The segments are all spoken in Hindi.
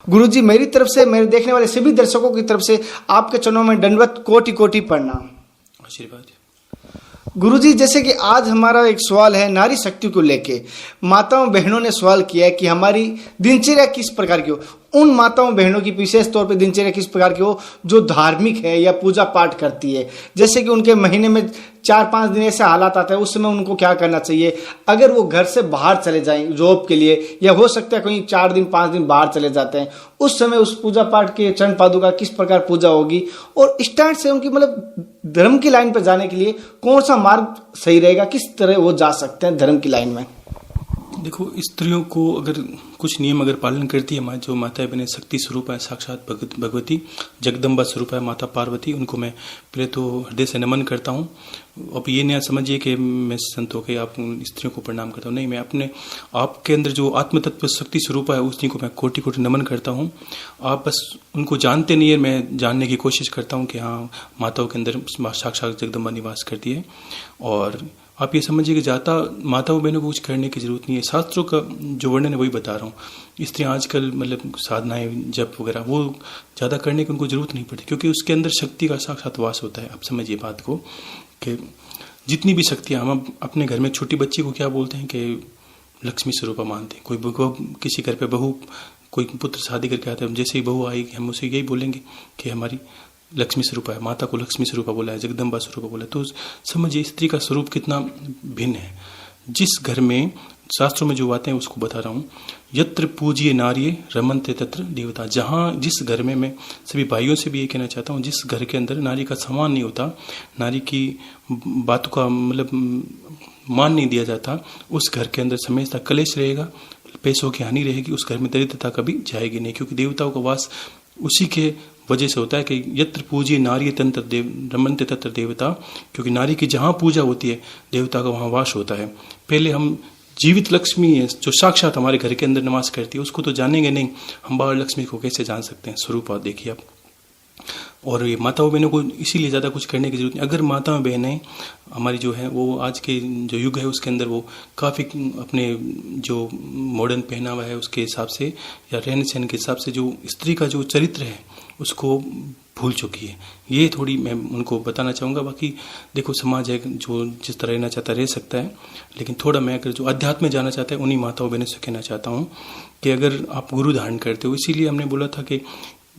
गुरुजी, मेरी तरफ से, मेरे देखने वाले सभी दर्शकों की तरफ से आपके चरणों में दंडवत कोटि कोटि प्रणाम। आशीर्वाद। गुरुजी, जैसे कि आज हमारा एक सवाल है नारी शक्ति को लेके। माताओं बहनों ने सवाल किया है कि हमारी दिनचर्या किस प्रकार की हो। उन माताओं बहनों की विशेष तौर पे दिनचर्या किस प्रकार की हो जो धार्मिक है या पूजा पाठ करती है। जैसे कि उनके महीने में 4-5 दिन ऐसे हालात आते हैं, उस समय उनको क्या करना चाहिए। अगर वो घर से बाहर चले जाएं जॉब के लिए, या हो सकता है कहीं 4 दिन 5 दिन बाहर चले जाते हैं, उस समय उस पूजा पाठ के चरण पादुका किस प्रकार पूजा होगी, और स्टार्ट से उनकी मतलब धर्म की लाइन पर जाने के लिए कौन सा मार्ग सही रहेगा, किस तरह वो जा सकते हैं धर्म की लाइन में। देखो, स्त्रियों को अगर कुछ नियम अगर पालन करती है, जो माता बहनें शक्ति स्वरूप है, साक्षात भगवती जगदम्बा स्वरूप है माता पार्वती, उनको मैं पहले तो हृदय से नमन करता हूँ। अब ये ना समझिए कि मैं संत होकर आप स्त्रियों को प्रणाम करता हूँ, नहीं, मैं अपने आपके अंदर जो आत्म तत्व शक्ति स्वरूप है उसी को मैं कोटि कोटि नमन करता हूँ। आप बस उनको जानते नहीं है, मैं जानने की कोशिश करता हूँ कि हाँ, माताओं के अंदर साक्षात जगदम्बा निवास करती है। और आप ये समझिए कि जाता माताओं बहनों को कुछ करने की जरूरत नहीं है। शास्त्रों का जो वर्णन है वही बता रहा हूँ। स्त्रियाँ आजकल मतलब साधनाएं जप वगैरह वो ज़्यादा करने की उनको जरूरत नहीं पड़ती, क्योंकि उसके अंदर शक्ति का साक्षात वास होता है। आप समझिए बात को कि जितनी भी शक्तियाँ, हम अपने घर में छोटी बच्ची को क्या बोलते हैं कि लक्ष्मी स्वरूप मानते हैं। कोई किसी घर पर बहू, कोई पुत्र शादी करके आता है, जैसे ही बहू आएगी हम उसे यही बोलेंगे कि हमारी लक्ष्मी स्वरूप है। माता को लक्ष्मी स्वरूप बोला है, जगदम्बा स्वरूप बोला है। तो समझिए स्त्री का स्वरूप कितना भिन्न है। जिस घर में शास्त्रों में जो बातें हैं उसको बता रहा हूँ। यत्र पूज्य नारी रमन्ते तत्र देवता। जहाँ जिस घर में, मैं सभी भाइयों से भी ये कहना चाहता हूँ, जिस घर के अंदर नारी का सम्मान नहीं होता, नारी की बातों का मतलब मान नहीं दिया जाता, उस घर के अंदर हमेशा कलेश रहेगा, पैसों की हानि रहेगी, उस घर में दरिद्रता कभी जाएगी नहीं। क्योंकि देवताओं का वास उसी के वजह से होता है कि यत्र पूज्य नारी तंत्र रमन्ते तत्र देवता। क्योंकि नारी की जहाँ पूजा होती है देवता का वहाँ वास होता है। पहले हम जीवित लक्ष्मी है जो साक्षात हमारे घर के अंदर निवास करती है उसको तो जानेंगे नहीं, हम बाहर लक्ष्मी को कैसे जान सकते हैं। स्वरूप देखिए आप। और ये माताओं बहनों को इसीलिए ज़्यादा कुछ करने की जरूरत नहीं। अगर माताओं बहनें हमारी जो है वो आज के जो युग है उसके अंदर वो काफ़ी अपने जो मॉडर्न पहनावा है उसके हिसाब से या रहन सहन के हिसाब से जो स्त्री का जो चरित्र है उसको भूल चुकी है। ये थोड़ी मैं उनको बताना चाहूँगा। बाकी देखो, समाज है जो जिस तरह रहना चाहता रह सकता है, लेकिन थोड़ा मैं अगर जो अध्यात्म में जाना चाहता है उन्हीं माताओं बहनों से कहना चाहता हूँ कि अगर आप गुरु धारण करते हो, इसीलिए हमने बोला था कि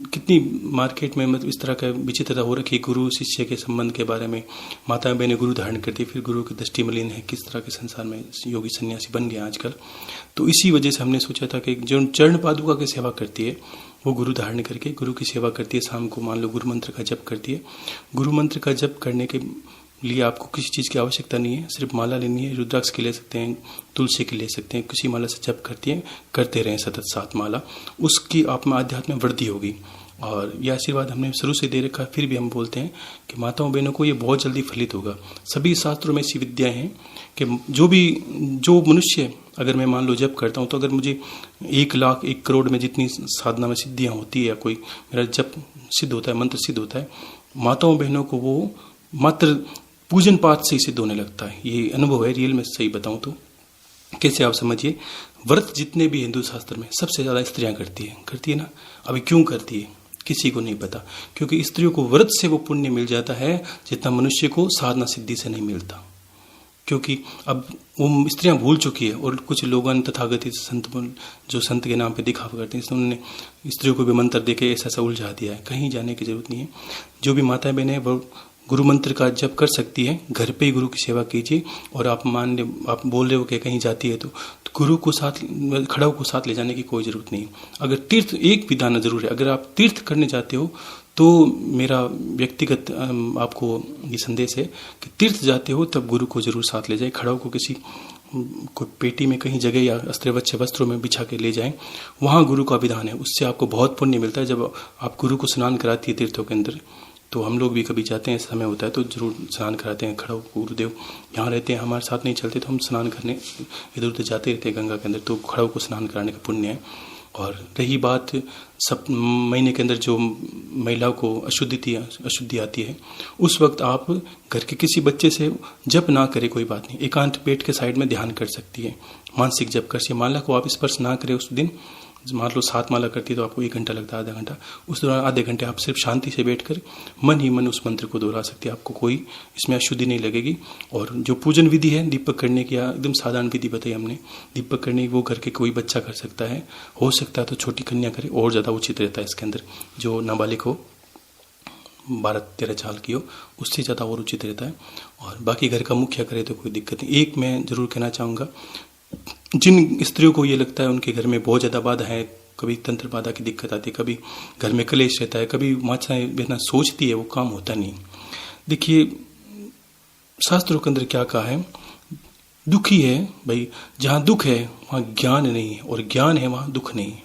कितनी मार्केट में मतलब इस तरह का विचित्रता हो रखी है गुरु शिष्य के संबंध के बारे में। माता बहनें गुरु धारण करती है, फिर गुरु की दृष्टि मलिन है, किस तरह के संसार में योगी सन्यासी बन गया आजकल। तो इसी वजह से हमने सोचा था कि जो चरण पादुका की सेवा करती है वो गुरु धारण करके गुरु की सेवा करती है। शाम को मान लो गुरु मंत्र का जप करती है। गुरु मंत्र का जप करने के लिए आपको किसी चीज़ की आवश्यकता नहीं है, सिर्फ माला लेनी है। रुद्राक्ष की ले सकते हैं, तुलसी की ले सकते हैं, किसी माला से जप करती हैं, करते रहें सतत 7 माला, उसकी आप में आध्यात्म में वृद्धि होगी। और यह आशीर्वाद हमने शुरू से दे रखा, फिर भी हम बोलते हैं कि माताओं बहनों को ये बहुत जल्दी फलित होगा। सभी शास्त्रों में ऐसी विद्याएं हैं कि जो मनुष्य, अगर मैं मान लो जप करता हूँ तो अगर मुझे 1 लाख 1 करोड़ में जितनी साधना में सिद्धियाँ होती है या कोई मेरा जप सिद्ध होता है, मंत्र सिद्ध होता है, माताओं बहनों को वो मात्र पूजन पाठ से ही सिद्ध होने लगता है। ये अनुभव है, रियल में सही बताऊँ तो। कैसे आप समझिए, व्रत जितने भी हिंदू शास्त्र में सबसे ज़्यादा स्त्रियाँ करती है ना। अभी क्यों करती है किसी को नहीं पता, क्योंकि स्त्रियों को व्रत से वो पुण्य मिल जाता है जितना मनुष्य को साधना सिद्धि से नहीं मिलता। क्योंकि अब वो स्त्रियां भूल चुकी है, और कुछ लोगों तथागतित संत जो संत के नाम पे दिखावा करते हैं, उन्होंने स्त्रियों को भी मंत्र देके ऐसा उलझा दिया है। कहीं जाने की जरूरत नहीं है। जो भी माता बहनें वो गुरु मंत्र का जप कर सकती है, घर पे ही गुरु की सेवा कीजिए। और आप आप बोल रहे हो कि कहीं जाती है तो गुरु को साथ, खड़ाऊ को साथ ले जाने की कोई जरूरत नहीं। अगर तीर्थ एक विधान जरूर है, अगर आप तीर्थ करने जाते हो तो मेरा व्यक्तिगत आपको ये संदेश है कि तीर्थ जाते हो तब गुरु को जरूर साथ ले जाए। खड़ाऊ को किसी कोई पेटी में कहीं जगह या वस्त्रों में बिछा के ले जाएं, वहाँ गुरु का विधान है। उससे आपको बहुत पुण्य मिलता है। जब आप गुरु को स्नान कराती है तीर्थों के अंदर, तो हम लोग भी कभी जाते हैं, समय होता है तो जरूर स्नान कराते हैं। खड़ाऊ गुरुदेव यहाँ रहते हैं, हमारे साथ नहीं चलते तो हम स्नान करने इधर उधर जाते रहते हैं गंगा के अंदर, तो खड़ाऊ को स्नान कराने का पुण्य है। और रही बात सब महीने के अंदर जो महिलाओं को अशुद्धि आती है, उस वक्त आप घर के किसी बच्चे से जप ना करे, कोई बात नहीं, एकांत पेट के साइड में ध्यान कर सकती है, मानसिक जप कर सकती है। माला को आप स्पर्श ना करें उस दिन, मान लो 7 माला करती है तो आपको 1 घंटा लगता है, आधा घंटा। उस दौरान आधे घंटे आप सिर्फ शांति से बैठकर मन ही मन उस मंत्र को दोहरा सकते हैं, आपको कोई इसमें अशुद्धि नहीं लगेगी। और जो पूजन विधि है दीपक करने की, एकदम साधारण विधि बताई हमने, दीपक करने की वो घर के कोई बच्चा कर सकता है, हो सकता है तो छोटी कन्या करे, और ज़्यादा उचित रहता है इसके अंदर। जो नाबालिग हो, 12-13 साल की हो, उससे ज़्यादा और उचित रहता है। और बाकी घर का मुखिया करे तो कोई दिक्कत नहीं। एक मैं ज़रूर कहना चाहूँगा, जिन स्त्रियों को ये लगता है उनके घर में बहुत ज़्यादा बाधा है, कभी तंत्र बाधा की दिक्कत आती है, कभी घर में कलेश रहता है, कभी माताएं बिना सोचती है वो काम होता नहीं। देखिए शास्त्रों के अंदर क्या कहा है, दुखी है भाई, जहाँ दुख है वहाँ ज्ञान नहीं है, और ज्ञान है वहाँ दुख नहीं है।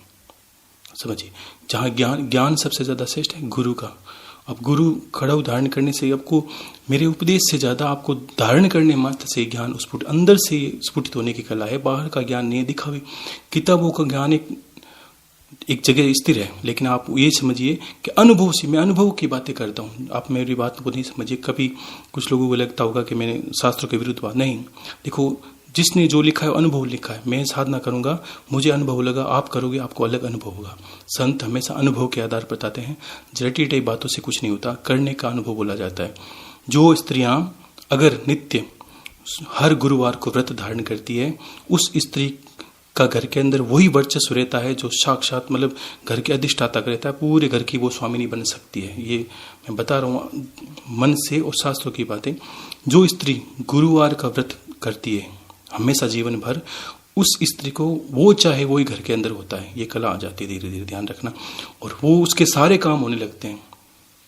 समझिए, जहाँ ज्ञान सबसे ज़्यादा श्रेष्ठ है गुरु का। अब गुरु खड़ाऊ धारण करने से आपको, मेरे उपदेश से ज़्यादा आपको धारण करने मात्र से ज्ञान स्फुट अंदर से स्फुटित होने की कला है। बाहर का ज्ञान नहीं है, दिखावे किताबों का ज्ञान एक जगह स्थिर है, लेकिन आप ये समझिए कि अनुभव से, मैं अनुभव की बातें करता हूँ, आप मेरी बात को नहीं समझिए। कभी कुछ लोगों को लगता होगा कि मैंने शास्त्रों के विरुद्ध बात, नहीं। देखो, जिसने जो लिखा है अनुभव लिखा है। मैं साधना करूंगा, मुझे अनुभव लगा, आप करोगे आपको अलग अनुभव होगा। संत हमेशा अनुभव के आधार पर बताते हैं, जटी टई बातों से कुछ नहीं होता, करने का अनुभव बोला जाता है। जो स्त्रियां अगर नित्य हर गुरुवार को व्रत धारण करती है, उस स्त्री का घर के अंदर वही वर्चस्व रहता है जो साक्षात मतलब घर के अधिष्ठाता रहता है, पूरे घर की वो स्वामिनी बन सकती है। ये मैं बता रहा हूँ मन से और शास्त्रों की बातें। जो स्त्री गुरुवार का व्रत करती है हमेशा जीवन भर, उस स्त्री को वो चाहे वही घर के अंदर होता है, ये कला आ जाती है धीरे धीरे, ध्यान रखना। और वो उसके सारे काम होने लगते हैं।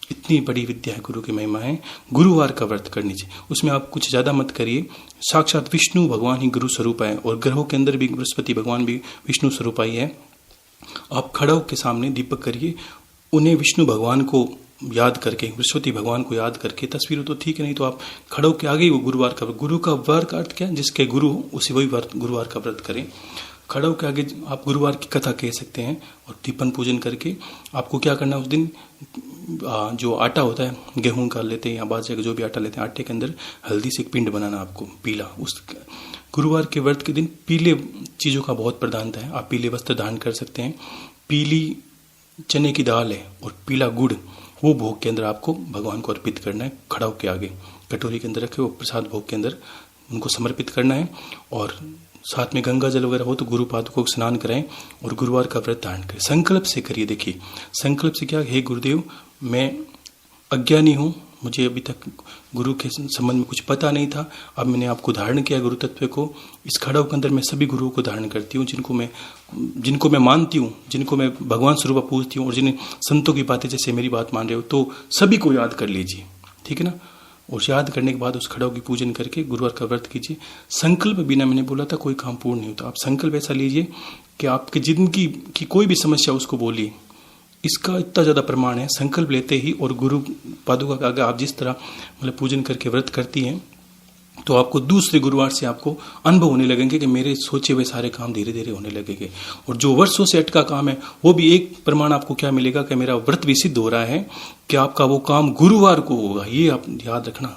इतनी बड़ी विद्या है, गुरु की महिमा है। गुरुवार का व्रत करनी चाहिए, उसमें आप कुछ ज्यादा मत करिए। साक्षात विष्णु भगवान ही गुरु स्वरूप है, और ग्रहों के अंदर भी बृहस्पति भगवान भी विष्णु स्वरूप ही है। आप खड़ाऊ के सामने दीपक करिए, उन्हें विष्णु भगवान को याद करके, बृहस्पति भगवान को याद करके, तस्वीर तो ठीक है, नहीं तो आप खड़ो के आगे वो गुरुवार का, गुरु का वार का अर्थ क्या है, जिसके गुरु उसी वही गुरुवार का व्रत करें। खड़ो के आगे आप गुरुवार की कथा कह सकते हैं, और दीपन पूजन करके आपको क्या करना है उस दिन, जो आटा होता है गेहूं का लेते हैं या बाजरे का जो भी आटा लेते हैं, आटे के अंदर हल्दी से एक पिंड बनाना आपको पीला। उस गुरुवार के व्रत के दिन पीले चीज़ों का बहुत प्रधानता है। आप पीले वस्त्र धारण कर सकते हैं, पीली चने की दाल है और पीला गुड़, वो भोग के अंदर आपको भगवान को अर्पित करना है। खड़ाऊ के आगे कटोरी के अंदर रखे वो प्रसाद भोग के अंदर उनको समर्पित करना है। और साथ में गंगा जल वगैरह हो तो गुरु पादुकों को स्नान कराएं और गुरुवार का व्रत धारण करें। संकल्प से करिए। देखिए संकल्प से क्या, हे गुरुदेव मैं अज्ञानी हूँ, मुझे अभी तक गुरु के संबंध में कुछ पता नहीं था, अब मैंने आपको धारण किया गुरु तत्व को। इस खड़ाऊ के अंदर मैं सभी गुरुओं को धारण करती हूँ, जिनको मैं मानती हूँ, जिनको मैं भगवान स्वरूप पूजती हूँ, और जिन्हें संतों की बातें जैसे मेरी बात मान रहे हो, तो सभी को याद कर लीजिए, ठीक है ना। और याद करने के बाद उस खड़ाऊ की पूजन करके गुरुवार का व्रत कीजिए। संकल्प बिना, मैंने बोला था, कोई काम पूर्ण नहीं होता। आप संकल्प ऐसा लीजिए कि आपकी जिंदगी की कोई भी समस्या उसको बोलिए। इसका इतना ज़्यादा प्रमाण है, संकल्प लेते ही और गुरु पादुका का आगे आप जिस तरह मतलब पूजन करके व्रत करती हैं, तो आपको दूसरे गुरुवार से आपको अनुभव होने लगेंगे कि मेरे सोचे हुए सारे काम धीरे धीरे होने लगेंगे। और जो वर्षों से अटका काम है वो भी एक प्रमाण आपको क्या मिलेगा कि मेरा व्रत भी सिद्ध हो रहा है कि आपका वो काम गुरुवार को होगा। ये आप याद रखना,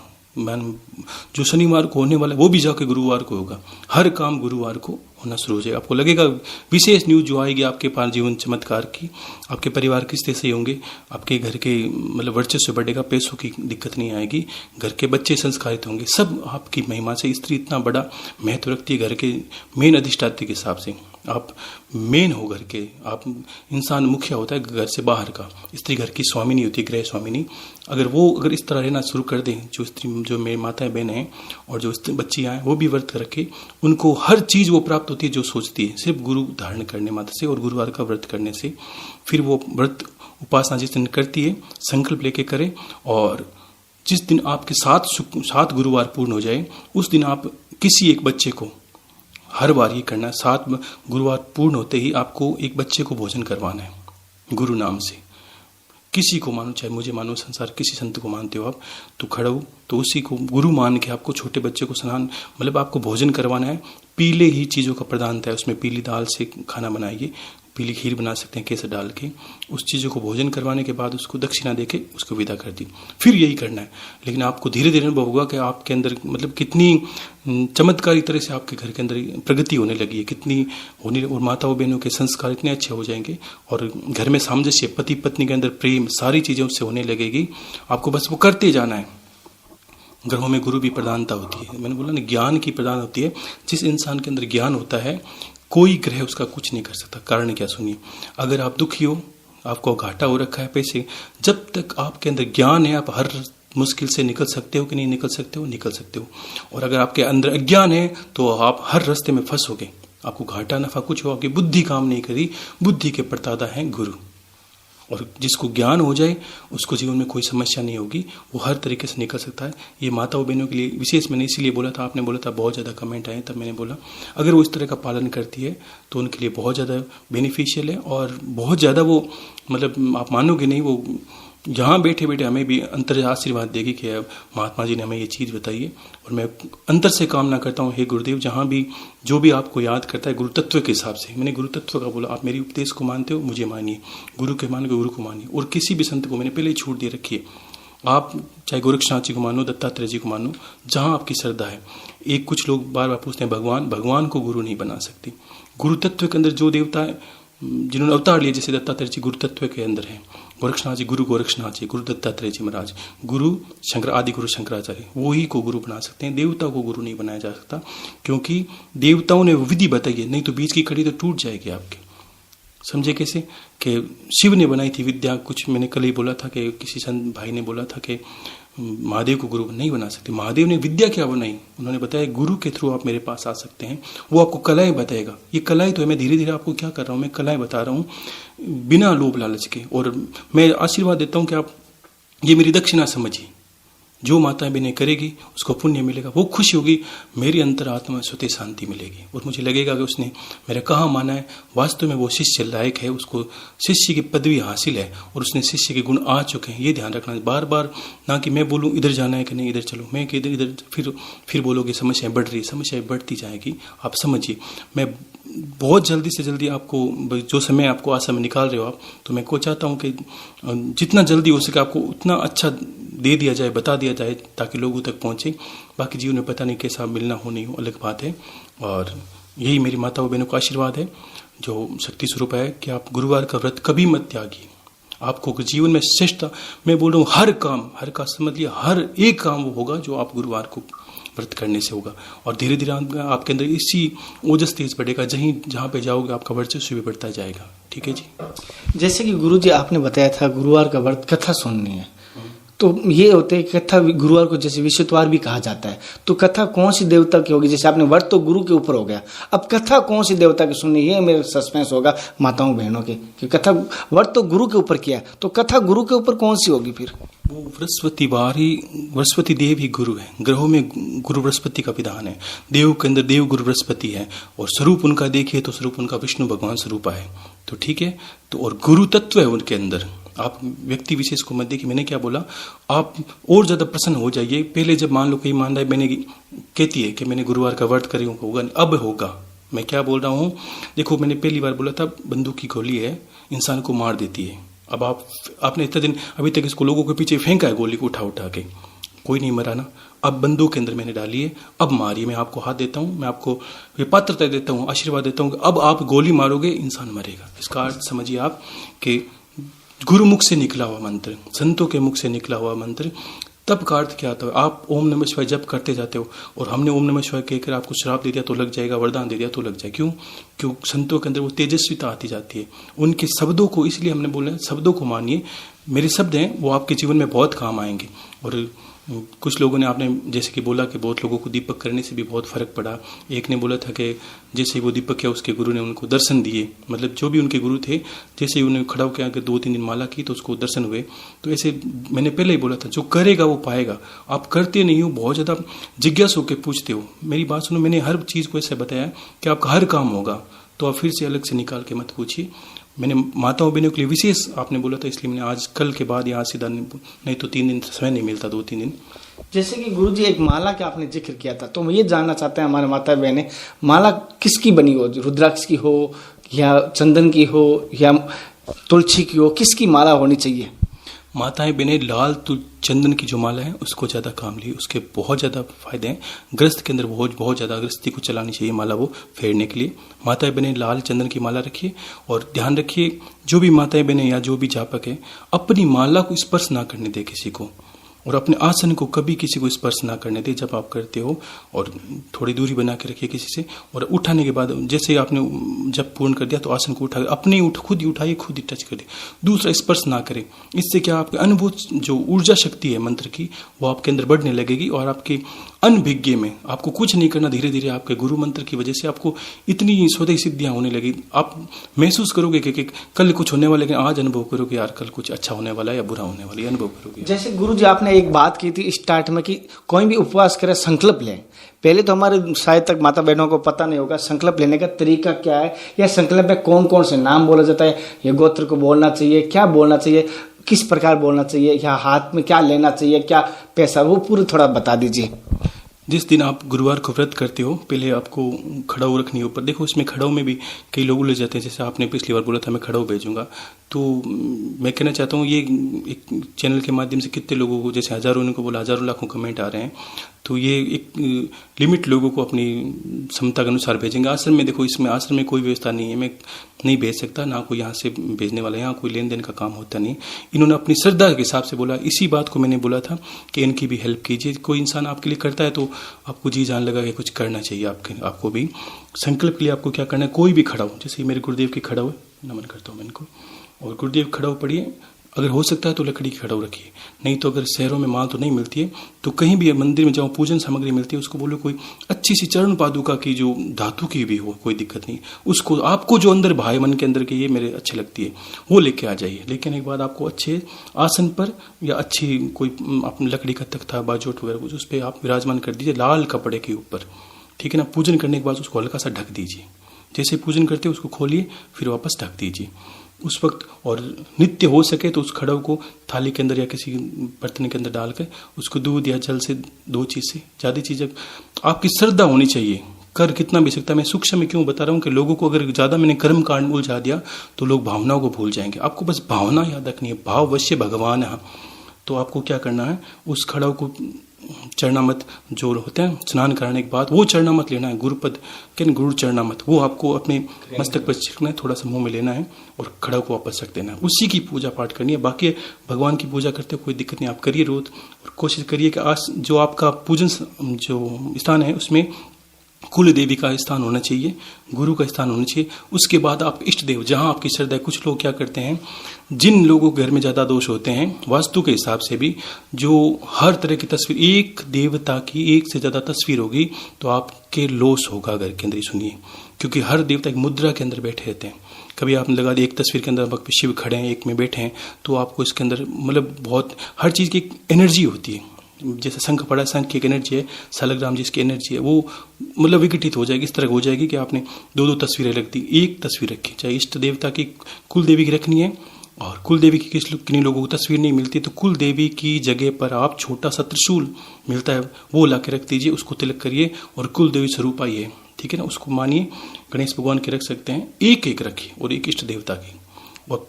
जो शनिवार को होने वाला है वो भी जाके गुरुवार को होगा। हर काम गुरुवार को होना शुरू हो जाएगा। आपको लगेगा विशेष न्यूज जो आएगी आपके पास जीवन चमत्कार की, आपके परिवार किस तरह से होंगे, आपके घर के मतलब वर्चस्व बढ़ेगा, पैसों की दिक्कत नहीं आएगी, घर के बच्चे संस्कारित होंगे, सब आपकी महिमा से। स्त्री इतना बड़ा महत्व रखती है घर के मेन अधिष्ठात्री के हिसाब से। आप मेन हो घर के, आप इंसान मुखिया होता है घर से बाहर का, स्त्री घर की स्वामिनी होती है, गृह स्वामिनी। अगर इस तरह रहना शुरू कर दें, जो मेरी माताएं बहनें हैं और जो बच्चियां हैं, वो भी व्रत करके उनको हर चीज वो प्राप्त होती है जो सोचती है, सिर्फ गुरु धारण करने मात्र से और गुरुवार का व्रत करने से। फिर वो व्रत उपासना जिस दिन करती है संकल्प लेके करे, और जिस दिन आपके 7 गुरुवार पूर्ण हो जाए उस दिन आप किसी एक बच्चे को, हर बार ये करना है, 7 गुरुवार पूर्ण होते ही आपको एक बच्चे को भोजन करवाना है गुरु नाम से। किसी को मानो, चाहे मुझे मानो, संसार किसी संत को मानते हो आप, तो खड़ाऊ तो उसी को गुरु मान के आपको छोटे बच्चे को स्नान मतलब आपको भोजन करवाना है। पीले ही चीज़ों का प्रधानता है, उसमें पीली दाल से खाना बनाइए, पीली खीर बना सकते हैं केसर डाल के। उस चीज़ों को भोजन करवाने के बाद उसको दक्षिणा देके उसको विदा कर दी। फिर यही करना है। लेकिन आपको धीरे धीरे अनुभव होगा कि आपके अंदर मतलब कितनी चमत्कारी तरह से आपके घर के अंदर प्रगति होने लगी है, कितनी होने, और माताओं बहनों के संस्कार इतने अच्छे हो जाएंगे और घर में सामंजस्य, पति पत्नी के अंदर प्रेम, सारी चीज़ें उससे होने लगेगी। आपको बस वो करते जाना है। ग्रहों में गुरु भी प्रधानता होती है। मैंने बोला ना, ज्ञान की प्रधान होती है। जिस इंसान के अंदर ज्ञान होता है कोई ग्रह उसका कुछ नहीं कर सकता। कारण क्या, सुनिए। अगर आप दुखी हो, आपको घाटा हो रखा है पैसे, जब तक आपके अंदर ज्ञान है आप हर मुश्किल से निकल सकते हो कि नहीं निकल सकते हो, निकल सकते हो। और अगर आपके अंदर अज्ञान है तो आप हर रास्ते में फंसोगे। आपको घाटा नफा कुछ हो, आपकी बुद्धि काम नहीं करी। बुद्धि के प्रदाता हैं गुरु। और जिसको ज्ञान हो जाए उसको जीवन में कोई समस्या नहीं होगी, वो हर तरीके से निकल सकता है। ये माताओं बहनों के लिए विशेष मैंने इसीलिए बोला था। आपने बोला था बहुत ज़्यादा कमेंट आए, तब मैंने बोला अगर वो इस तरह का पालन करती है तो उनके लिए बहुत ज़्यादा बेनिफिशियल है। और बहुत ज़्यादा वो मतलब आप मानोगे नहीं, वो यहाँ बैठे बैठे हमें भी अंतर आशीर्वाद देगी कि महात्मा जी ने हमें ये चीज़ बताई है। और मैं अंतर से कामना करता हूँ, हे गुरुदेव, जहाँ भी जो भी आपको याद करता है गुरु तत्व के हिसाब से, मैंने गुरु तत्व का बोला, आप मेरी उपदेश को मानते हो, मुझे मानिए। गुरु के मानो गुरु को मानिए। और किसी भी संत को मैंने पहले ही छूट दे रखी है। आप चाहे गोरक्षनाथ जी को मानो, दत्तात्रेय जी को मानो, जहाँ आपकी श्रद्धा है। एक कुछ लोग बार बार पूछते हैं भगवान को गुरु नहीं बना सकती। गुरु तत्व के अंदर जो देवता है जिन्होंने अवतार लिए, जैसे दत्तात्रेय जी गुरु तत्व के अंदर है, गोरक्षनाथ जी गुरु गोरक्षनाथ जी, गुरु दत्तात्रेय जी महाराज, गुरु शंकर आदि गुरु शंकराचार्य, वो ही को गुरु बना सकते हैं। देवता को गुरु नहीं बनाया जा सकता, क्योंकि देवताओं ने विधि बताई है, नहीं तो बीच की कड़ी तो टूट जाएगी आपकी। समझे कैसे कि शिव ने बनाई थी विद्या। कुछ मैंने कल ही बोला था कि किसी संत भाई ने बोला था कि महादेव को गुरु नहीं बना सकते। महादेव ने विद्या क्या बनाई, उन्होंने बताया गुरु के थ्रू आप मेरे पास आ सकते हैं। वो आपको कलाएं बताएगा। ये कलाएं तो मैं धीरे धीरे आपको क्या कर रहा हूँ, मैं कलाएं बता रहा हूँ बिना लोभ लालच के। और मैं आशीर्वाद देता हूँ कि आप ये मेरी दक्षिणा समझिए। जो माताएं बहनें करेगी उसको पुण्य मिलेगा, वो खुश होगी, मेरी अंतरात्मा में स्वतः शांति मिलेगी। और मुझे लगेगा कि उसने मेरा कहा माना है, वास्तव में वो शिष्य लायक है, उसको शिष्य की पदवी हासिल है और उसने शिष्य के गुण आ चुके हैं। ये ध्यान रखना, बार बार ना कि मैं बोलूँ इधर जाना है कि नहीं इधर चलो, मैं कि इधर इधर फिर बोलोगे समस्याएं बढ़ रही, समस्याएं बढ़ती जाएगी। आप समझिए, मैं बहुत जल्दी से जल्दी आपको जो समय आपको आशा में निकाल रहे हो आप, तो मैं को चाहता हूँ कि जितना जल्दी हो सके आपको उतना अच्छा दे दिया जाए, बता दिया जाए, ताकि लोगों तक पहुँचे। बाकी जीवन में पता नहीं कैसा मिलना हो नहीं हो, अलग बात है। और यही मेरी माताओं बहनों का आशीर्वाद है जो शक्ति स्वरूप है कि आप गुरुवार का व्रत कभी मत त्यागिए। आपको जीवन में श्रेष्ठ, मैं बोल रहा हूँ हर का समझ लिया, हर एक काम वो होगा जो आप गुरुवार को व्रत करने से होगा। और धीरे धीरे आपके अंदर इसी ओजस तेज बढ़ेगा, जहाँ पे जाओगे आपका वर्चस्व भी बढ़ता जाएगा। ठीक है जी। जैसे कि गुरुजी आपने बताया था गुरुवार का व्रत कथा सुननी है, तो ये होते है कथा गुरुवार को जैसे विशुद्धवार भी कहा जाता है, तो कथा कौन सी देवता की होगी? जैसे आपने व्रत तो गुरु के ऊपर हो गया, अब कथा कौन सी देवता की सुननी है, मेरा सस्पेंस होगा माताओं बहनों के कि कथा व्रत तो गुरु के ऊपर किया, तो कथा गुरु के ऊपर कौन सी होगी फिर? वो बृहस्पति देव ही गुरु है। ग्रहों में गुरु बृहस्पति का विधान है। देव के अंदर देव गुरु बृहस्पति है और स्वरूप उनका देखिए तो स्वरूप उनका विष्णु भगवान स्वरूप है। तो ठीक है, तो और गुरु तत्व है उनके अंदर। आप व्यक्ति विशेष को मत देखिए। मैंने क्या बोला, आप और ज्यादा प्रसन्न हो जाइए। पहले जब मान लो कोई मान रहा है, मैंने कहती है कि मैंने गुरुवार का व्रत करी होगा, अब होगा। मैं क्या बोल रहा हूँ, देखो मैंने पहली बार बोला था बंदूक की गोली है, इंसान को मार देती है। अब आपने इतने दिन अभी तक इसको लोगों के पीछे फेंका है गोली को उठा के, कोई नहीं मरा ना। अब बंदूक के अंदर मैंने डाली है, अब मारिए। मैं आपको हाथ देता हूँ, मैं आपको ये पात्रता देता हूँ, आशीर्वाद देता हूँ कि अब आप गोली मारोगे, इंसान मरेगा। इसका अर्थ समझिए आप कि गुरु मुख से निकला हुआ मंत्र, संतों के मुख से निकला हुआ मंत्र, तब का अर्थ क्या आता है? आप ओम नमः शिवाय जप करते जाते हो और हमने ओम नमः शिवाय कहकर आपको श्राप दे दिया तो लग जाएगा, वरदान दे दिया तो लग जाए। क्यों संतों के अंदर वो तेजस्विता आती जाती है। उनके शब्दों को, इसलिए हमने बोला शब्दों को मानिए। मेरे शब्द हैं वो आपके जीवन में बहुत काम आएंगे। और कुछ लोगों ने, आपने जैसे कि बोला कि बहुत लोगों को दीपक करने से भी बहुत फर्क पड़ा। एक ने बोला था कि जैसे ही वो दीपक किया उसके गुरु ने उनको दर्शन दिए, मतलब जो भी उनके गुरु थे, जैसे ही उन्हें खड़ा होकर आकर 2-3 दिन माला की तो उसको दर्शन हुए। तो ऐसे मैंने पहले ही बोला था, जो करेगा वो पाएगा। आप करते नहीं हो, बहुत ज़्यादा जिज्ञासु होकर पूछते हो। मेरी बात सुनो, मैंने हर चीज़ को ऐसे बताया कि आपका हर काम होगा, तो आप फिर से अलग से निकाल के मत पूछिए। मैंने माताओं बहनों के लिए विशेष आपने बोला था, इसलिए मैंने आज कल के बाद यहाँ सीधा नहीं तो 3 दिन समय नहीं मिलता, 2-3 दिन जैसे कि गुरुजी एक माला का आपने जिक्र किया था, तो मैं ये जानना चाहते हैं हमारे माता बहनें, माला किसकी बनी हो, रुद्राक्ष की हो या चंदन की हो या तुलसी की हो, किसकी माला होनी चाहिए? माताएं बहनें लाल चंदन की जो माला है उसको ज़्यादा काम ली, उसके बहुत ज़्यादा फायदे हैं। ग्रस्त के अंदर बहुत ज़्यादा ग्रस्ती को चलानी चाहिए माला वो फेरने के लिए। माताएं बहनें लाल चंदन की माला रखिए और ध्यान रखिए जो भी माताएं बहनें या जो भी जापक है अपनी माला को स्पर्श ना करने दे किसी को, और अपने आसन को कभी किसी को स्पर्श ना करने दे जब आप करते हो, और थोड़ी दूरी बना के रखिए किसी से। और उठाने के बाद जैसे आपने जब पूर्ण कर दिया तो आसन को उठा अपने खुद ही उठाइए, खुद ही टच कर दे, दूसरा स्पर्श ना करें। इससे क्या आपके अनुभूत जो ऊर्जा शक्ति है मंत्र की वो आपके अंदर बढ़ने लगेगी और आपके अनभिज्ञ में आपको कुछ नहीं करना, धीरे धीरे आपके गुरु मंत्र की वजह से आपको इतनी स्वतः सिद्धियां होने लगी। आप महसूस करोगे कि कल कुछ होने वाला, लेकिन आज अनुभव करोगे यार कल कुछ अच्छा होने वाला है या बुरा होने वाला है, अनुभव करोगे। जैसे गुरु जी आपने एक बात की थी स्टार्ट में कि कोई भी उपवास करे संकल्प ले। पहले तो हमारे शायद तक माता बहनों को पता नहीं होगा संकल्प लेने का तरीका क्या है, या संकल्प में कौन कौन से नाम बोला जाता है, या गोत्र को बोलना चाहिए, क्या बोलना चाहिए, किस प्रकार बोलना चाहिए, या हाथ में क्या लेना चाहिए, क्या पैसा, वो पूरी थोड़ा बता दीजिए। जिस दिन आप गुरुवार को व्रत करते हो पहले आपको खड़ाऊ रखनी है ऊपर। देखो इसमें खड़ाऊ में भी कई लोग उलझ जाते हैं, जैसे आपने पिछली बार बोला था मैं खड़ाऊ भेजूंगा, तो मैं कहना चाहता हूँ ये एक चैनल के माध्यम से कितने लोगों को, जैसे हजारों ने को बोला, हजारों लाखों कमेंट आ रहे हैं, तो ये एक लिमिट लोगों को अपनी क्षमता के अनुसार भेजेंगे। आश्रम में देखो, इसमें आश्रम में कोई व्यवस्था नहीं है, मैं नहीं भेज सकता, ना कोई यहाँ से भेजने वाला, यहाँ कोई लेन देन का काम होता नहीं। इन्होंने अपनी श्रद्धा के हिसाब से बोला, इसी बात को मैंने बोला था कि इनकी भी हेल्प कीजिए। कोई इंसान आपके लिए करता है तो आपको जी जान लगा कि कुछ करना चाहिए आपको भी। संकल्प के लिए आपको क्या करना है, कोई भी खड़ा हो, जैसे मेरे गुरुदेव की खड़ा हो, नमन करता हूँ मैं इनको, और गुरुदेव खड़ा हो पढ़िए, अगर हो सकता है तो लकड़ी की खड़ाऊ रखिए, नहीं तो अगर शहरों में माल तो नहीं मिलती है तो कहीं भी मंदिर में जाओ पूजन सामग्री मिलती है, उसको बोलो कोई अच्छी सी चरण पादुका की जो धातु की भी हो, कोई दिक्कत नहीं, उसको आपको जो अंदर भाई मन के अंदर के ये मेरे अच्छी लगती है वो लेके आ जाइए। लेकिन एक बात, आपको अच्छे आसन पर या अच्छी कोई अपनी लकड़ी का तख्ता बाजोट वगैरह कुछ उस पर आप विराजमान कर दीजिए लाल कपड़े के ऊपर, ठीक है ना। पूजन करने के बाद उसको हल्का सा ढक दीजिए, जैसे पूजन करते उसको खोलिए फिर वापस ढक दीजिए उस वक्त। और नित्य हो सके तो उस खड़ाऊ को थाली के अंदर या किसी बर्तन के अंदर डालकर उसको दूध या जल से, 2 चीज से, ज्यादा चीजें आपकी श्रद्धा होनी चाहिए। कर कितना भी सकता है, मैं सूक्ष्म में क्यों बता रहा हूँ कि लोगों को अगर ज्यादा मैंने कर्म कांड उलझा दिया तो लोग भावनाओं को भूल जाएंगे। आपको बस भावना याद रखनी है, भाव वश्य भगवान है। तो आपको क्या करना है, उस खड़ाऊ को चरणामत जो होते हैं स्नान कराने के बाद वो चरणामत लेना है, गुरुपद के गुरु चरणामत, वो आपको अपने मस्तक पर छिड़कना है, थोड़ा सा मुंह में लेना है और खड़ा को वापस रख देना है। उसी की पूजा पाठ करनी है। बाकी भगवान की पूजा करते हो कोई दिक्कत नहीं, आप करिए रोज, और कोशिश करिए कि आज जो आपका पूजन जो स्थान है उसमें कुल देवी का स्थान होना चाहिए, गुरु का स्थान होना चाहिए। उसके बाद आप इष्ट देव जहां आपकी श्रद्धा है। कुछ लोग क्या करते हैं, जिन लोगों के घर में ज्यादा दोष होते हैं वास्तु के हिसाब से भी, जो हर तरह की तस्वीर, एक देवता की एक से ज्यादा तस्वीर होगी तो आपके लॉस होगा घर के अंदर। सुनिए, क्योंकि हर देवता एक मुद्रा के अंदर बैठे रहते हैं। कभी आपने लगा दिया एक तस्वीर के अंदर शिव खड़े हैं, एक में बैठे हैं, तो आपको इसके अंदर मतलब बहुत हर चीज की एक एनर्जी होती है। जैसे शंख पड़ा, शंख की एक एनर्जी है, सालग्राम जिसकी एनर्जी है वो मतलब विघटित हो जाएगी, इस तरह हो जाएगी कि आपने 2-2 तस्वीरें रख दी, एक तस्वीर रखी। चाहे इष्ट देवता की कुल देवी की रखनी है, और कुल देवी की किन्हीं लोगों को तस्वीर नहीं मिलती तो कुल देवी की जगह पर आप छोटा सा त्रिशूल मिलता है वो ला के रख दीजिए, उसको तिलक करिए और कुल देवी स्वरूप आइए, ठीक है ना। उसको मानिए, गणेश भगवान के रख सकते हैं, एक एक रखिए, और एक इष्ट देवता की। और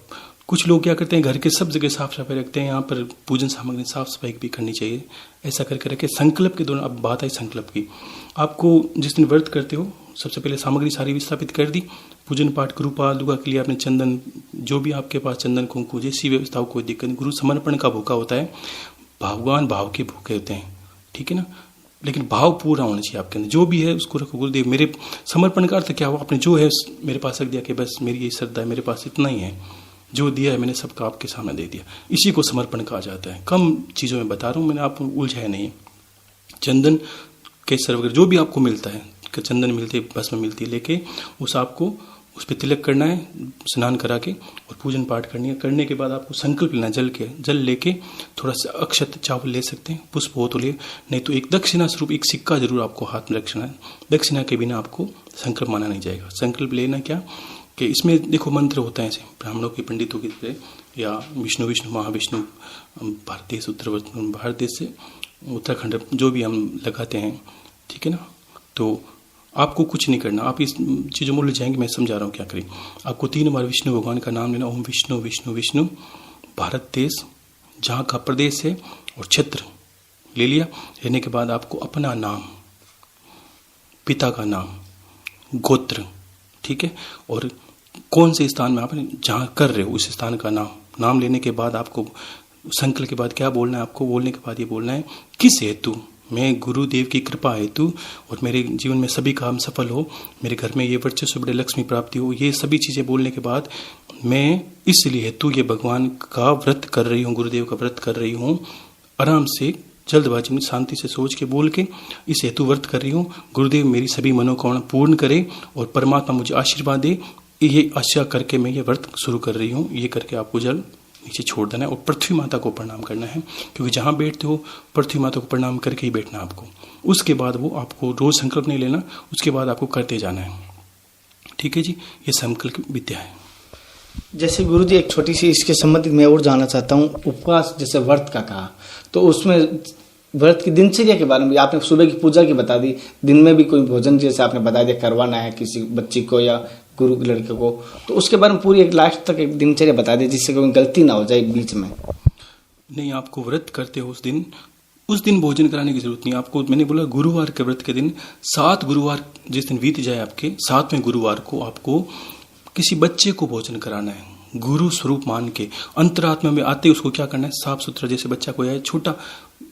कुछ लोग क्या करते हैं, घर के सब जगह साफ सफाई रखते हैं, यहाँ पर पूजन सामग्री साफ सफाई भी करनी चाहिए। ऐसा करके रखे। संकल्प के दौरान, अब बात आई संकल्प की, आपको जिस दिन व्रत करते हो सबसे पहले सामग्री सारी विस्थापित कर दी, पूजन पाठ गुरु पादुका के लिए आपने चंदन, जो भी आपके पास चंदन कुंकु जैसी व्यवस्था हो, कोई दिक्कत नहीं। गुरु समर्पण का भूखा होता है, भगवान भाव के भूखे होते हैं, ठीक है ना। लेकिन भाव पूरा होना चाहिए आपके अंदर, जो भी है उसको रखो। गुरुदेव मेरे समर्पण का अर्थ क्या हुआ, आपने जो है मेरे पास रख दिया कि बस मेरी ये श्रद्धा है, मेरे पास इतना ही है, जो दिया है मैंने सबका आपके सामने दे दिया, इसी को समर्पण कहा जाता है। कम चीजों में बता रहा हूँ मैंने, आप उलझाया नहीं। चंदन केसर वगैरह जो भी आपको मिलता है, चंदन मिलती है, भस्म मिलती है, लेके उस आपको उस पर तिलक करना है, स्नान करा के, और पूजन पाठ करनी है। करने के बाद आपको संकल्प लेना है, जल लेके थोड़ा सा अक्षत चावल ले सकते हैं, पुष्प हो तो ले, नहीं तो एक दक्षिणा स्वरूप एक सिक्का जरूर आपको हाथ में रखना है। दक्षिणा के बिना आपको संकल्प माना नहीं जाएगा। संकल्प लेना क्या कि इसमें देखो मंत्र होता है ऐसे ब्राह्मणों के, पंडितों के, या विष्णु विष्णु महाविष्णु भारत देश उत्तर भारत देश से उत्तराखंड जो भी हम लगाते हैं, ठीक है ना। तो आपको कुछ नहीं करना, आप इस चीज़ों में उलझ जाएंगे, मैं समझा रहा हूँ क्या करें। आपको 3 बार विष्णु भगवान का नाम लेना, ओम विष्णु विष्णु विष्णु। भारत देश जहाँ का प्रदेश है और क्षेत्र ले लिया, लेने के बाद आपको अपना नाम, पिता का नाम, गोत्र, ठीक है, और कौन से स्थान में आप जहाँ कर रहे हो उस स्थान का नाम लेने के बाद आपको संकल्प के बाद क्या बोलना है, आपको बोलने के बाद ये बोलना है, किस हेतु मैं गुरुदेव की कृपा हेतु और मेरे जीवन में सभी काम सफल हो, मेरे घर में ये वर्चस्व बड़े लक्ष्मी प्राप्ति हो, ये सभी चीज़ें बोलने के बाद मैं इसलिए हेतु ये भगवान का व्रत कर रही हूँ, गुरुदेव का व्रत कर रही हूँ, आराम से जल्दबाजी में शांति से सोच के बोल के इस हेतु व्रत कर रही हूँ, गुरुदेव मेरी सभी मनोकामना पूर्ण करे और परमात्मा मुझे आशीर्वाद दे, ये आशा करके मैं ये व्रत शुरू कर रही हूँ। ये करके आपको जल नीचे छोड़ देना है और पृथ्वी माता को प्रणाम करना है, क्योंकि जहाँ बैठते हो पृथ्वी माता को प्रणाम करके ही बैठना आपको। उसके बाद वो आपको रोज संकल्प नहीं लेना, उसके बाद आपको करते जाना है, ठीक है जी। ये संकल्प विद्या है। जैसे गुरुजी एक छोटी सी इसके संबंधित मैं और जानना चाहता हूँ, उपवास जैसे व्रत का कहा, तो उसमें व्रत की दिनचर्या के बारे में आपने सुबह की पूजा की बता दी, दिन में भी कोई भोजन जैसे आपने बता दिया करवाना है किसी बच्ची को या गुरु लड़के को, तो उसके बारे में पूरी एक लास्ट तक एक दिनचर्या बता दी जिससे कोई गलती ना हो जाए बीच में। नहीं, आपको व्रत करते हो उस दिन भोजन कराने की जरूरत नहीं आपको। मैंने बोला गुरुवार के व्रत के दिन 7 गुरुवार जिस दिन बीत जाए आपके 7वें गुरुवार को आपको किसी बच्चे को भोजन कराना है, गुरु स्वरूप मान के अंतरात्मा में आते उसको क्या करना है, साफ सुथरा, जैसे बच्चा कोई है छोटा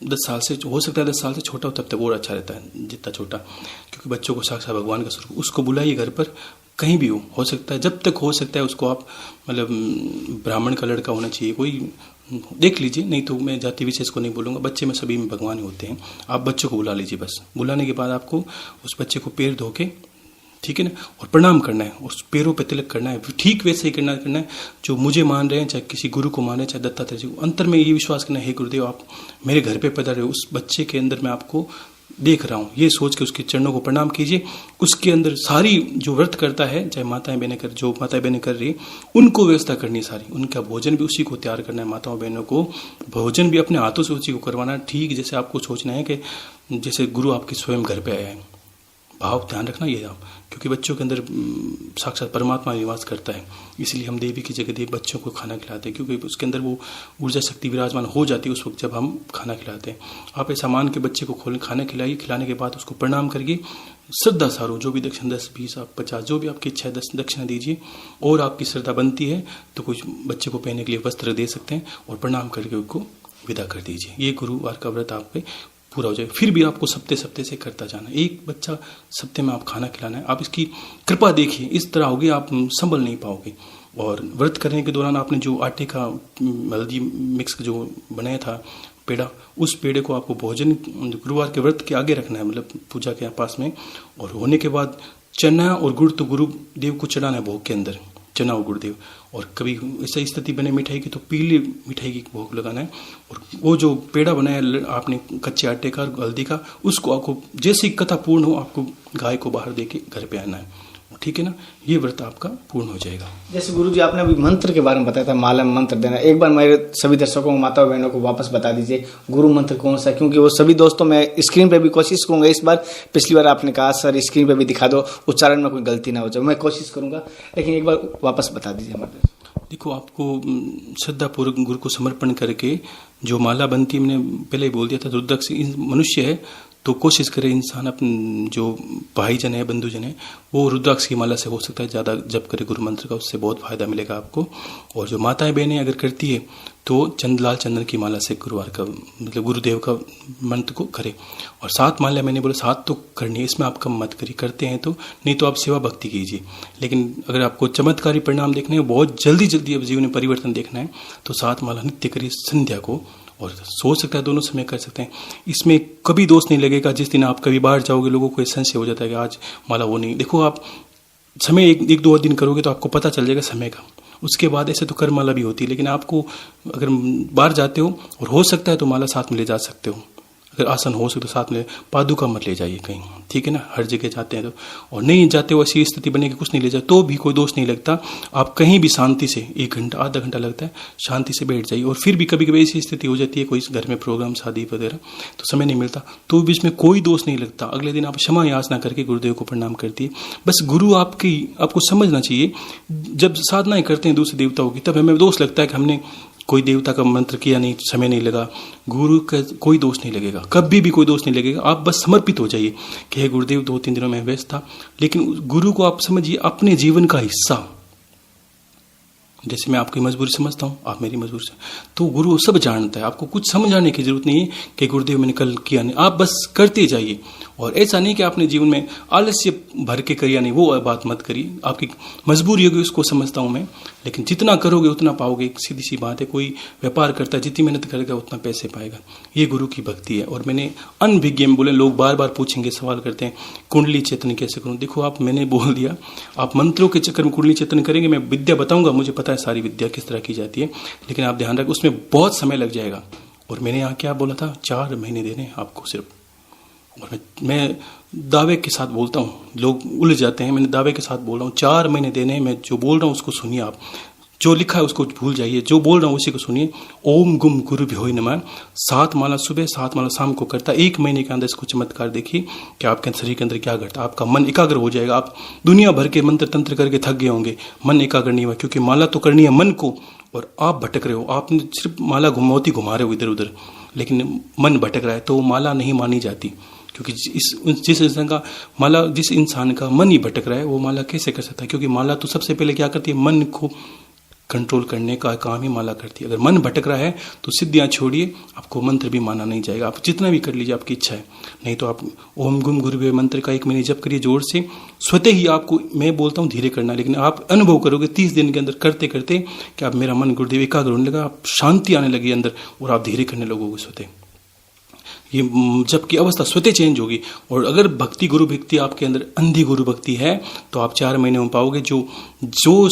10 साल से हो सकता है, 10 साल से छोटा हो तब तक और अच्छा रहता है जितना छोटा, क्योंकि बच्चों को साक्षात भगवान का स्वरूप, उसको बुलाइए घर पर कहीं भी हो सकता है, जब तक हो सकता है उसको आप मतलब ब्राह्मण का लड़का होना चाहिए, कोई देख लीजिए, नहीं तो मैं जाति विशेष को नहीं बोलूँगा, बच्चे में सभी में भगवान होते हैं। आप बच्चों को बुला लीजिए, बस बुलाने के बाद आपको उस बच्चे को पैर धो के, ठीक है ना, और प्रणाम करना है, उस पैरों पे तिलक करना है, ठीक वैसे ही करना है जो मुझे मान रहे हैं, चाहे किसी गुरु को मान रहे हैं, चाहे दत्तात्रेय जी को। अंतर में ये विश्वास करना है, हे गुरुदेव आप मेरे घर पे पैदा रहे, उस बच्चे के अंदर मैं आपको देख रहा हूँ, ये सोच के उसके चरणों को प्रणाम कीजिए। उसके अंदर सारी जो व्रत करता है, चाहे माताएं बहनें जो माताएं बहनें कर रही है, उनको व्यवस्था करनी सारी, उनका भोजन भी उसी को तैयार करना है, माताओं बहनों को भोजन भी अपने हाथों से उसी को करवाना है। ठीक जैसे आपको सोचना है कि जैसे गुरु आपके स्वयं घर पे आया है, भाव ध्यान रखना ये आप, क्योंकि बच्चों के अंदर साक्षात परमात्मा निवास करता है, इसलिए हम देवी की जगह देव बच्चों को खाना खिलाते हैं, क्योंकि उसके अंदर वो ऊर्जा शक्ति विराजमान हो जाती है उस वक्त जब हम खाना खिलाते हैं। आप ऐसा मान के बच्चे को खाना खिलाइए, खिलाने के बाद उसको प्रणाम करिए, श्रद्धा सारो जो भी दक्षिण 10, 20, 50 जो भी आपकी इच्छा है 10 दक्षिणा दीजिए, और आपकी श्रद्धा बनती है तो कुछ बच्चे को पहनने के लिए वस्त्र दे सकते हैं और प्रणाम करके उसको विदा कर दीजिए। ये गुरुवार का व्रत आप पे पूरा हो जाएगा। फिर भी आपको सप्ते से करता जाना, एक बच्चा सप्ते में आप खाना खिलाना है। आप इसकी कृपा देखिए, इस तरह होगी आप संभल नहीं पाओगे। और व्रत करने के दौरान आपने जो आटे का हल्दी मिक्स जो बनाया था पेड़ा, उस पेड़े को आपको भोजन गुरुवार के व्रत के आगे रखना है, मतलब पूजा के पास में। और होने के बाद चना और गुड़ तो गुरुदेव को चढ़ाना है भोग के अंदर, चना और गुरुदेव। और कभी ऐसा स्थिति बने मिठाई की तो पीली मिठाई की भोग लगाना है। और वो जो पेड़ा बनाया आपने कच्चे आटे का हल्दी का, उसको आपको जैसी कथा पूर्ण हो आपको गाय को बाहर दे के घर पे आना है, ठीक है ना। ये व्रत आपका पूर्ण हो जाएगा। जैसे गुरुजी आपने अभी मंत्र के बारे में बताया था, माला में मंत्र देना, एक बार मेरे सभी दर्शकों माता बहनों को वापस बता दीजिए गुरु मंत्र कौन सा, क्योंकि वो सभी दोस्तों मैं स्क्रीन पे भी कोशिश करूंगा इस बार, पिछली बार आपने कहा सर स्क्रीन पे भी दिखा दो, उच्चारण में कोई गलती ना हो जाए, मैं कोशिश करूंगा, लेकिन एक बार वापस बता दीजिए हमारे। देखो, आपको श्रद्धापूर्वक गुरु को समर्पण करके जो माला बनती है, मैंने पहले ही बोल दिया था, रुद्राक्ष मनुष्य है तो कोशिश करे इंसान अपने जो भाईजन है, बंधुजन है, वो रुद्राक्ष की माला से हो सकता है ज़्यादा जप करे गुरु मंत्र का, उससे बहुत फायदा मिलेगा आपको। और जो माताएं बहनें अगर करती है तो लाल चंदन की माला से गुरुवार का मतलब गुरुदेव का मंत्र को करे। और 7 माला मैंने बोला 7 तो करनी है, इसमें आप कम मत करिए, करते हैं तो, नहीं तो आप सेवा भक्ति कीजिए। लेकिन अगर आपको चमत्कारी परिणाम देखने हैं, बहुत जल्दी अब जीवन में परिवर्तन देखना है, तो 7 माला नित्य करिए संध्या को। और सोच सकता है दोनों समय कर सकते हैं, इसमें कभी दोष नहीं लगेगा। जिस दिन आप कभी बाहर जाओगे लोगों को संशय हो जाता है कि आज माला वो नहीं, देखो आप समय एक 2 दिन करोगे तो आपको पता चल जाएगा समय का। उसके बाद ऐसे तो कर माला भी होती है, लेकिन आपको अगर बाहर जाते हो और हो सकता है तो माला साथ में ले जा सकते हो। अगर आसन हो सके तो साथ में पादुका मत ले जाइए कहीं, ठीक है ना, हर जगह जाते हैं तो, और नहीं जाते हो ऐसी स्थिति बने कि कुछ नहीं ले जाए तो भी कोई दोष नहीं लगता। आप कहीं भी शांति से 1 घंटा आधा घंटा लगता है, शांति से बैठ जाइए। और फिर भी कभी कभी ऐसी स्थिति हो जाती है कोई घर में प्रोग्राम शादी वगैरह तो समय नहीं मिलता, तो भी इसमें कोई दोष नहीं लगता। अगले दिन आप क्षमा याचना करके गुरुदेव को प्रणाम करती है। बस गुरु आपको समझना चाहिए, जब साधनाएं करते हैं दूसरे देवताओं की तब हमें दोष लगता है कि हमने कोई देवता का मंत्र किया नहीं, समय नहीं लगा। गुरु का कोई दोष नहीं लगेगा, कभी भी कोई दोष नहीं लगेगा। आप बस समर्पित हो जाइए कि हे गुरुदेव 2-3 दिनों में व्यस्त था, लेकिन गुरु को आप समझिए अपने जीवन का हिस्सा। जैसे मैं आपकी मजबूरी समझता हूँ, आप मेरी मजबूरी से, तो गुरु सब जानता है। आपको कुछ समझाने की जरूरत नहीं है कि गुरुदेव मैंने कल किया नहीं, आप बस करते जाइए। और ऐसा नहीं कि आपने जीवन में आलस्य भर के करिया नहीं, वो बात मत करिए। आपकी मजबूरी होगी, उसको समझता हूं मैं, लेकिन जितना करोगे उतना पाओगे। सीधी सी बात है, कोई व्यापार करता है जितनी मेहनत करेगा उतना पैसे पाएगा। ये गुरु की भक्ति है। और मैंने अनभिज्ञ में बोले, लोग बार बार पूछेंगे, सवाल करते हैं कुंडली चेतन कैसे करूं। देखो आप, मैंने बोल दिया, आप मंत्रों के चक्कर में कुंडली चेतन करेंगे, मैं विद्या बताऊंगा, मुझे पता है सारी विद्या किस तरह की जाती है, लेकिन आप ध्यान रखें उसमें बहुत समय लग जाएगा। और मैंने यहाँ क्या बोला था, 4 महीने देने आपको सिर्फ। और मैं दावे के साथ बोलता हूँ, लोग उलझ जाते हैं, मैंने दावे के साथ बोल रहा हूँ 4 महीने देने। मैं जो बोल रहा हूँ उसको सुनिए, आप जो लिखा है उसको भूल जाइए, जो बोल रहा हूँ उसी को सुनिए। ओम गुम गुरुभ्यो नमः 7 माला सुबह 7 माला शाम को करता। 1 महीने के अंदर इसको चमत्कार देखिए कि आपके शरीर के अंदर क्या घटता। आपका मन एकाग्र हो जाएगा। आप दुनिया भर के मंत्र तंत्र करके थक गए होंगे, मन एकाग्र नहीं हुआ, क्योंकि माला तो करनी है मन को, और आप भटक रहे हो। आपने सिर्फ माला घुमावती घुमा रहे हो इधर उधर, लेकिन मन भटक रहा है, तो माला नहीं मानी जाती। क्योंकि जिस इंसान का माला, जिस इंसान का मन ही भटक रहा है, वो माला कैसे कर सकता है? क्योंकि माला तो सबसे पहले क्या करती है, मन को कंट्रोल करने का काम ही माला करती है। अगर मन भटक रहा है तो सिद्धियां छोड़िए, आपको मंत्र भी माना नहीं जाएगा। आप जितना भी कर लीजिए, आपकी इच्छा है। नहीं तो आप ओम गुम गुरुभ्यो मंत्र का 1 महीने जप करिए जोर से। स्वतः ही आपको, मैं बोलता हूँ धीरे करना, लेकिन आप अनुभव करोगे 30 दिन के अंदर करते करते कि आप, मेरा मन गुरुदेव एकाग्र होने लगा, आप शांति आने लगी अंदर, और आप धीरे करने लगोगे स्वतः। ये जबकि अवस्था स्वतः चेंज होगी। और अगर भक्ति गुरु भक्ति आपके अंदर अंधी गुरु भक्ति है तो आप 4 महीने में पाओगे। जो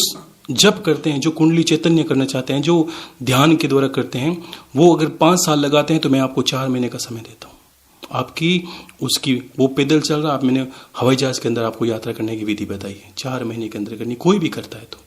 जप करते हैं, जो कुंडली चैतन्य करना चाहते हैं, जो ध्यान के द्वारा करते हैं, वो अगर 5 साल लगाते हैं तो मैं आपको 4 महीने का समय देता हूँ। आपकी उसकी, वो पैदल चल रहा, आप, मैंने हवाई जहाज के अंदर आपको यात्रा करने की विधि बताई है, 4 महीने के अंदर करनी, कोई भी करता है तो।